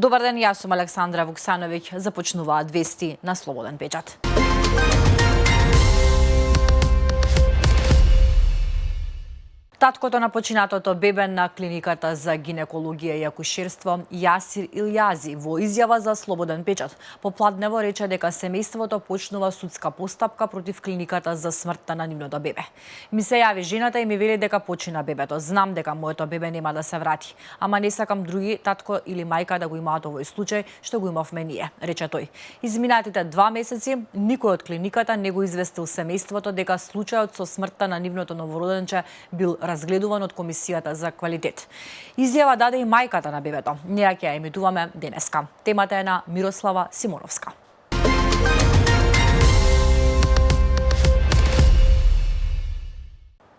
Добар ден, јас сум Александра Вуксановиќ. Започнуваат вести на Слободен печат. Таткото на починатото бебе на клиниката за гинекологија и акушерство Јасир Илјази во изјава за Слободен печат попладнево рече дека семејството почнува судска постапка против клиниката за смртта на нивното бебе. Ми се јави жената и ми вели дека почина бебето. Знам дека моето бебе нема да се врати, ама не сакам други татко или мајка да го имаат овој случај што го имавме ние, рече тој. Изминатите 2 месеци никој од клиниката не го известил семејството дека случајот со смртта на нивното новороденче бил разгледуван од Комисијата за квалитет. Изјава даде и мајката на бебето. Ние ќе ја емитуваме денеска. Темата е на Мирослава Симоновска.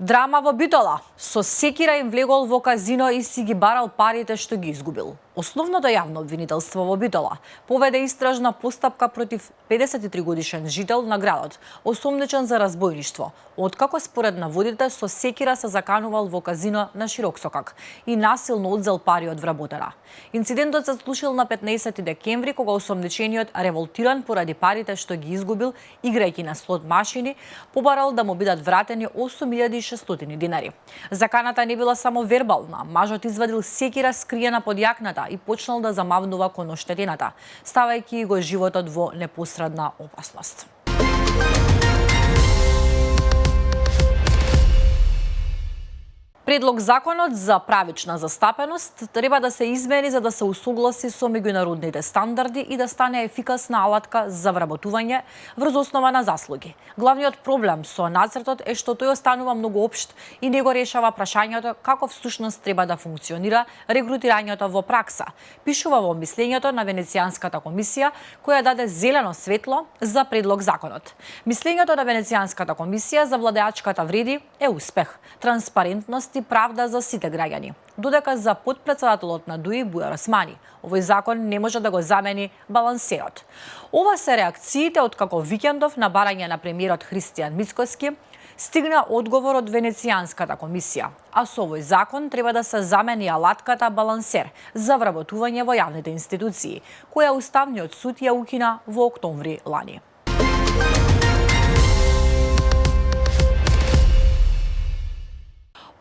Драма во Битола. Со секира им влегол во казино и си ги барал парите што ги изгубил. Основното јавно обвинителство во Битола поведе истражна постапка против 53 годишен жител на градот, осомничен за разбојништво, откако според наводите со секира се заканувал во казино на Широксокак и насилно одзел пари од вработена. Инцидентот се случил на 15 декември, кога осомничениот, револтиран поради парите што ги изгубил играјќи на слот машини, побарал да му бидат вратени 8600 динари. Заканата не била само вербална. Мажот извадил секира скриена под јакната и почнал да замавнува кон оштетената, ставајќи го животот во непосредна опасност. Предлог законот за правична застапеност треба да се измени за да се усогласи со меѓународните стандарди и да стане ефикасна алатка за вработување врз основа на заслуги. Главниот проблем со нацртот е што тој останува многу општ и не го решава прашањето како всушност треба да функционира регрутирањето во пракса, пишува во мислењето на Венецијанската комисија, која даде зелено светло за предлог законот. Мислењето на Венецијанската комисија за владеачката вреди е успех, транспарентност и правда за сите граѓани. Додека за потпредседателот на ДУИ Бујар Османи, овој закон не може да го замени балансерот. Ова се реакциите откако викендов на барање на премиерот Христијан Мицкоски стигна одговор од Венецијанската комисија, а со овој закон треба да се замени алатката балансер за вработување во јавните институции, која Уставниот суд ја укина во октомври лани.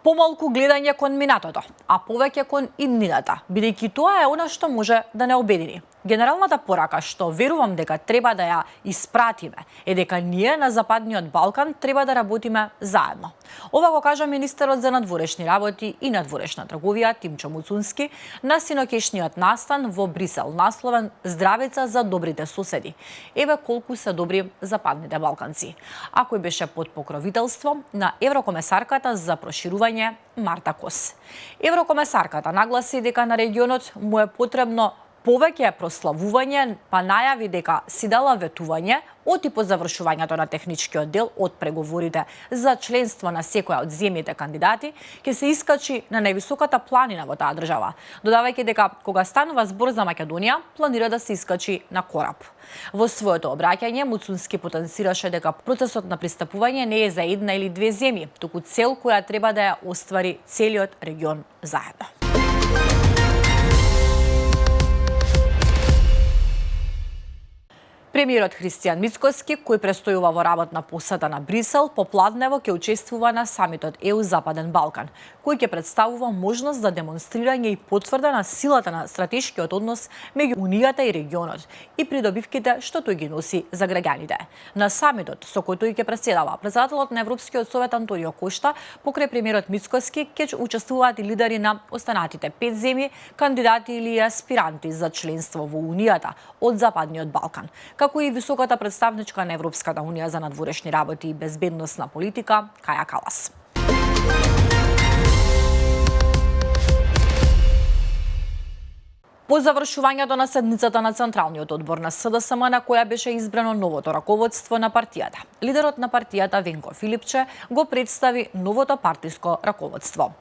Помалку гледање кон минатото, а повеќе кон иднината, бидејќи тоа е она што може да не обедини. Генералната порака што верувам дека треба да ја испратиме е дека ние на Западниот Балкан треба да работиме заедно. Ова го кажа министерот за надворешни работи и надворешна трговија Тимчо Муцунски на синокешниот настан во Брисел, насловен "Здравица за добрите соседи". Еве колку се добри западните балканци. А кој беше под покровителство на еврокомесарката за проширување Марта Кос. Еврокомесарката нагласи дека на регионот му е потребно повеќе прославување, па најави дека си дала ветување оти по завршувањето на техничкиот дел од преговорите за членство на секоја од земјите кандидати, ќе се искачи на највисоката планина во таа држава, додавајќи дека кога станува збор за Македонија, планира да се искачи на кораб. Во своето обраќање, Муцунски потенцираше дека процесот на пристапување не е за една или две земји, туку цел која треба да ја оствари целиот регион заедно. Премиерот Христијан Мицкоски, кој престојува во работна посета на Брисел, попладнево ќе учествува на самитот ЕУ Западен Балкан, кој ќе представува можност за демонстрирање и потврда на силата на стратешкиот однос меѓу Унијата и регионот и придобивките што тој ги носи за граѓаните. На самитот со кој тој ќе преседава, председателот на Европскиот совет Антонио Кошта покрај премиерот Мицкоски ќе учествуваат и лидери на останатите 5 земји, кандидати или аспиранти за членство во Унијата од Западниот Балкан, како и високата представничка на Европската унија за надворешни работи и безбедносна политика Каја Калас. По завршувањето на седницата на Централниот одбор на СДСМ, на која беше избрано новото раководство на партијата, лидерот на партијата Венко Филипче го представи новото партиско раководство.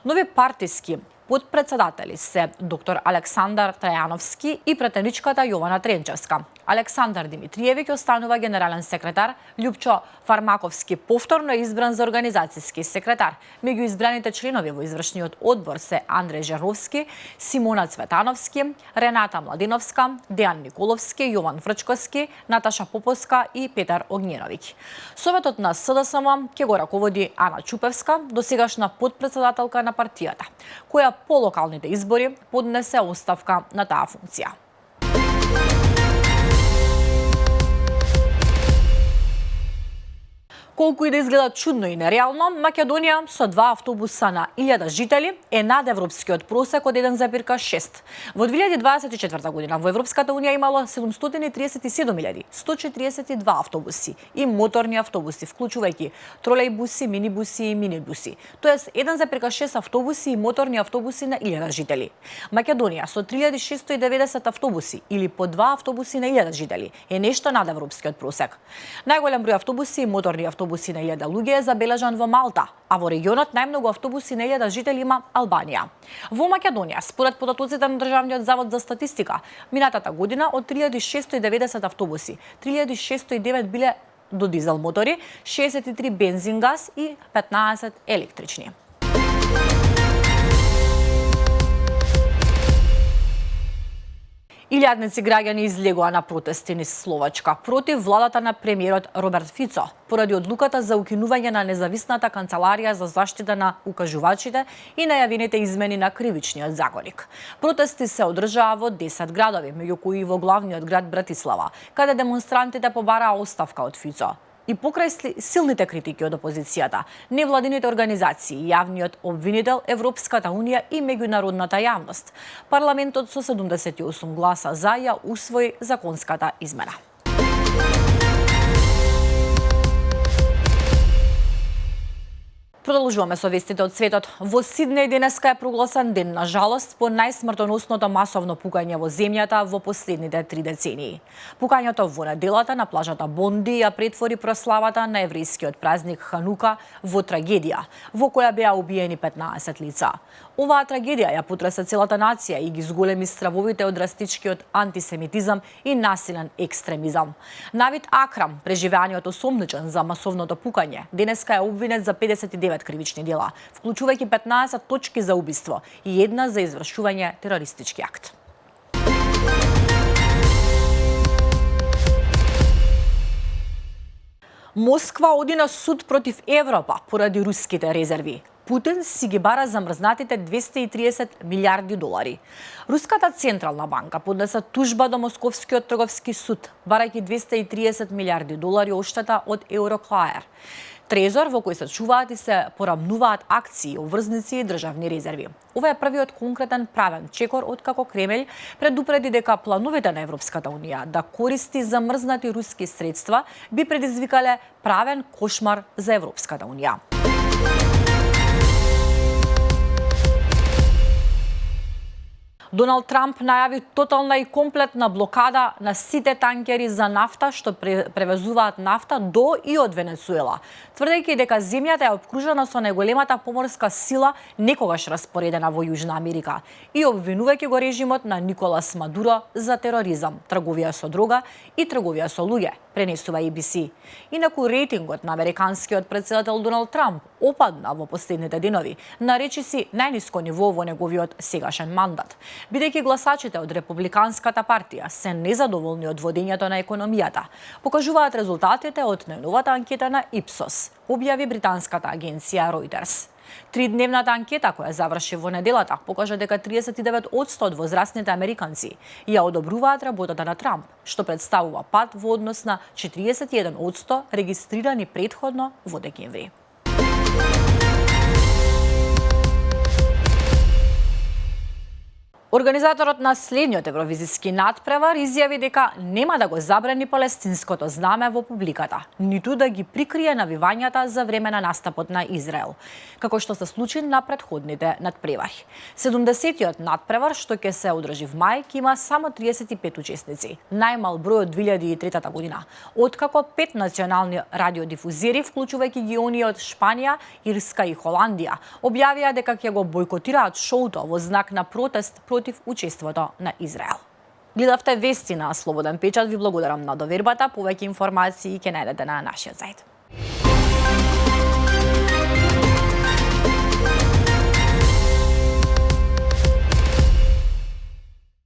Нови партиски подпредседатели се доктор Александар Трајановски и претеничката Јована Тренчевска. Александар Димитриевиќ останува генерален секретар, Љупчо Фармаковски повторно е избран за организацијски секретар. Меѓу избраните членови во извршниот одбор се Андреј Жеровски, Симона Цветановски, Рената Младиновска, Дејан Николовски, Јован Врчковски, Наташа Поповска и Петар Огњеновиќ. Советот на СДСМ ќе го раководи Ана Чупевска, досегашна подпредседателка на партијата, која по локалните избори поднесе оставка на таа функција. Колку и да изгледа чудно и нереално, Македонија со 2 автобуса на 1000 жители е над европскиот просек од 1,6. Во 2024 година во Европската унија имало 737.142 автобуси и моторни автобуси, вклучувајќи тролејбуси, минибуси и минибуси. Тоест 1,6 автобуси и моторни автобуси на 1000 жители. Македонија со 3690 автобуси или по 2 автобуси на 1000 жители е нешто над европскиот просек. Најголем број автобуси и моторни автобуси на 1000 луѓе е забележан во Малта, а во регионот најмногу автобуси на 1000 жители има Албанија. Во Македонија, според податоците на Државниот завод за статистика, минатата година од 3690 автобуси, 3609 биле до дизел мотори, 63 бензин газ и 15 електрични. Илјадници граѓани излегоа на протести низ Словачка против владата на премиерот Роберт Фицо поради одлуката за укинување на независната канцеларија за заштита на укажувачите и најавените измени на кривичниот законник. Протести се одржаа во 10 градови, меѓу кои во главниот град Братислава, каде демонстрантите побараа оставка од Фицо. И покрај силните критики од опозицијата, невладините организации, јавниот обвинител, Европската унија и меѓународната јавност, парламентот со 78 гласа за ја усвои законската измена. Продолжуваме со вестите од светот. Во Сиднеј денеска е прогласен ден на жалост по најсмртоносното масовно пукање во земјата во последните 3 децении. Пукањето во неделата на плажата Бонди ја претвори прославата на еврејскиот празник Ханука во трагедија, во која беа убиени 15 лица. Оваа трагедија ја потреса целата нација и ги зголеми стравовите од драстичкиот антисемитизам и насилен екстремизам. Навид Акрам, преживеаниот осомничен за масовното пукање, денеска е обвинет за 59 кривични дела, вклучувајќи 15 точки за убиство и една за извршување терористички акт. Москва оди на суд против Европа поради руските резерви. Путин си ги бара замрзнатите 230 милиарди долари. Руската централна банка поднесе тужба до Московскиот трговски суд, барајќи 230 милиарди долари оштета од Евроклаер, трезор во кој се чуваат и се порамнуваат акции, обврзници и државни резерви. Ова е првиот конкретен правен чекор откако Кремљ предупреди дека плановите на Европската унија да користи замрзнати руски средства би предизвикале правен кошмар за Европската унија. Доналд Трамп најави тотална и комплетна блокада на сите танкери за нафта што превезуваат нафта до и од Венецуела, тврдејќи дека земјата е опкружена со најголемата поморска сила некогаш распоредена во Јужна Америка и обвинувајќи го режимот на Николас Мадуро за тероризам, трговија со дрога и трговија со луѓе, пренесува ABC. Инаку рейтингот на американскиот претседател Доналд Трамп опадна во последните денови, на речиси најниско ниво во неговиот сегашен мандат, бидејќи гласачите од Републиканската партија се незадоволни од водењето на економијата, покажуваат резултатите од најновата анкета на Ipsos, објави британската агенција Reuters. Тридневната анкета која заврши во неделата покажа дека 39% од возрастните американци ја одобруваат работата на Трамп, што представува пад во однос на 41% регистрирани претходно во декември. Организаторот на следниот евровизиски надпревар изјави дека нема да го забрани палестинското знаме во публиката, ниту да ги прикрие навивањата за време на настапот на Израел, како што се случи на претходните надпревари. 70-тиот надпревар, што ќе се одржи в мај, ќе има само 35 учесници, најмал број од 2003 година, откако 5 национални радиодифузери, вклучувајќи ги оние од Шпанија, Ирска и Холандија, објавија дека ќе го бойкотираат шоуто во знак на протест против учеството на Израел. Гледавте вести на Слободен печат, ви благодарам на довербата. Повеќе информации ќе најдете на нашиот сајт.